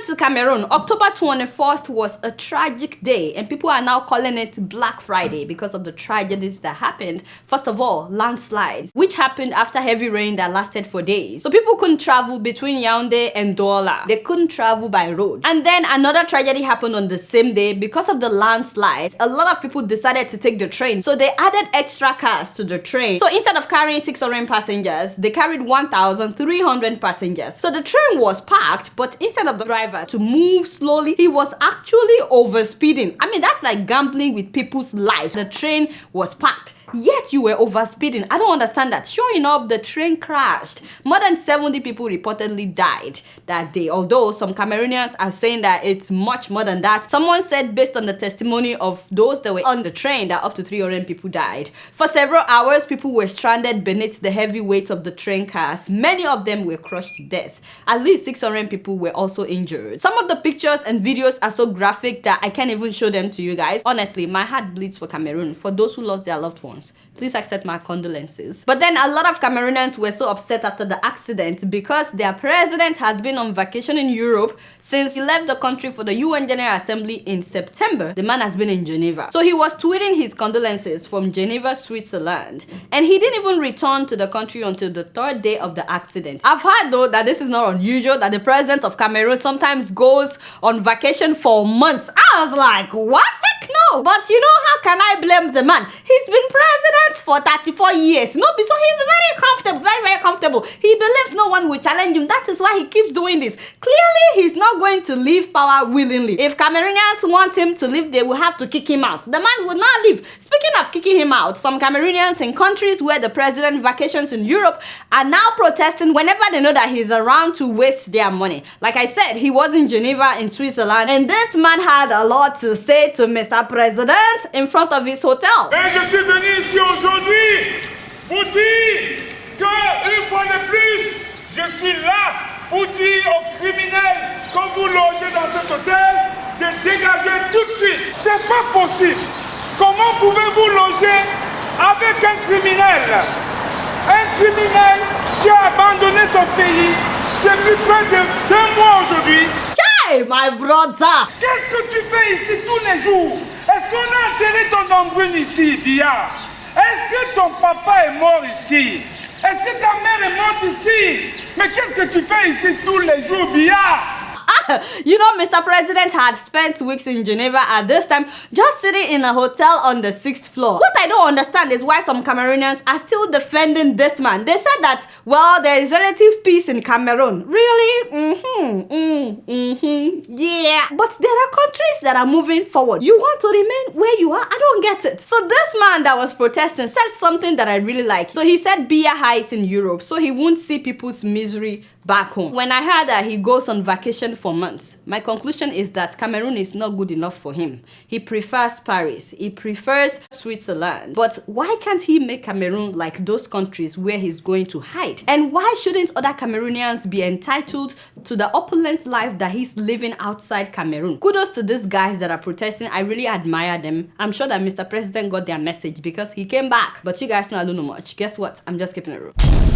went to Cameroon. October 21st was a tragic day, and people are now calling it Black Friday because of the tragedies that happened. First of all, landslides, which happened after heavy rain that lasted for days. So people couldn't travel between Yaoundé and Douala. They couldn't travel by road. And then another tragedy happened on the same day. Because of the landslides, a lot of people decided to take the train. So they added extra cars to the train. So instead of carrying 600 passengers, they carried 1,300 passengers. So the train was packed, but instead of the driver to move slowly, he was actually overspeeding. I mean, that's like gambling with people's lives. The train was packed, yet you were overspeeding. I don't understand that. Sure enough, the train crashed. More than 70 people reportedly died that day, although some Cameroonians are saying that it's much more than that. Someone said, based on the testimony of those that were on the train, that up to 300 people died. For several hours, people were stranded beneath the heavy weight of the train cars. Many of them were crushed to death. At least 600 people were also injured. Some of the pictures and videos are so graphic that I can't even show them to you guys. Honestly, my heart bleeds for Cameroon, for those who lost their loved ones. Please accept my condolences. But then a lot of Cameroonians were so upset after the accident because their president has been on vacation in Europe since he left the country for the UN General Assembly in September. The man has been in Geneva. So he was tweeting his condolences from Geneva, Switzerland. And he didn't even return to the country until the third day of the accident. I've heard though that this is not unusual, that the president of Cameroon sometimes goes on vacation for months. I was like, what? Heck no. But you know, how can I blame the man? He's been president for 34 years. No, so he's very comfortable, very comfortable. He believes no one will challenge him. That is why he keeps doing this. Clearly, he's not going to leave power willingly. If Cameroonians want him to leave, they will have to kick him out. The man will not leave. Speaking of kicking him out, some Cameroonians in countries where the president vacations in Europe are now protesting whenever they know that he's around to waste their money. Like I said, he was in Geneva in Switzerland, and this man had a lot to say to Mr. President in front of his hotel. Et je suis venu ici aujourd'hui pour dire que, une fois de plus, je suis là pour dire aux criminels quand vous logez dans cet hôtel de dégager tout de suite. C'est pas possible. Comment pouvez-vous loger avec un criminel? Un criminel qui a abandonné son pays depuis près de 2 mois aujourd'hui. Hey, my brother! Qu'est-ce que tu fais ici tous les jours? Est-ce qu'on a enterré ton embrune ici, Biya? Est-ce que ton papa est mort ici? Est-ce que ta mère est morte ici? Mais qu'est-ce que tu fais ici tous les jours, Biya? You know, Mr. President had spent weeks in Geneva at this time, just sitting in a hotel on the 6th floor. What I don't understand is why some Cameroonians are still defending this man. They said that, well, there is relative peace in Cameroon. Really? Yeah. But there are countries that are moving forward. You want to remain where you are? I don't get it. So this man that was protesting said something that I really like. So he said Biya hides in Europe, so he won't see people's misery back home. When I heard that he goes on vacation for months, my conclusion is that Cameroon is not good enough for him. He prefers Paris. He prefers Switzerland. But why can't he make Cameroon like those countries where he's going to hide? And why shouldn't other Cameroonians be entitled to the opulent life that he's living outside Cameroon? Kudos to these guys that are protesting. I really admire them. I'm sure that Mr. President got their message because he came back. But you guys know I don't know much. Guess what? I'm just keeping it real.